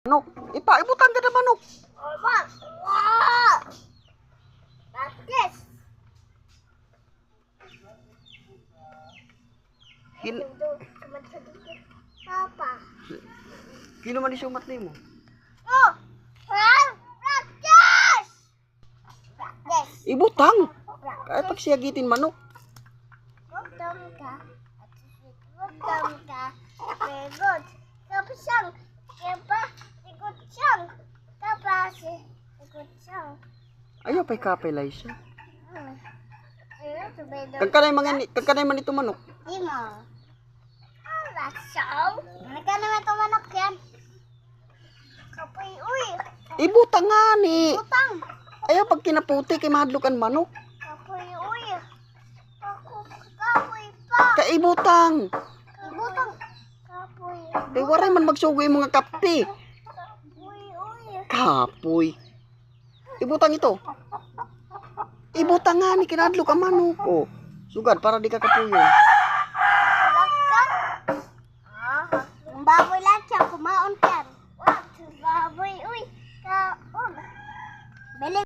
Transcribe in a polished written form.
Manok. Ibutan ka na manok. Yes. Papa. Kino man isumat ni mo? Oh! Practice! Practice. Ibutang. Kaya pagsiyagitin manok. Gutom ka. Gutom ka. Very good. Tapos siyang. Kaya ikot siyang. Tapos ikot siyang. Ayaw pa'y kapelay siya. Ayun, Kagkanay man ito manok. di mo. That's so. Naka naman ito manok yan. Kapoy, uy. Ibutang nga ni. Utang. Ayaw pag kinaputi kay mahadlukan manok. Kapoy, uy. Kapoy pa. Kaibutang. Ibutang. Kapoy. Kay waray man magsugoy mga kapti. Kapoy, uy. Kapoy. Ibutang ito. Ibutang nga ni kinadlo ka manok. Oh, sugad para di ka kapuyon. Tulak ka. Ang baboy lang.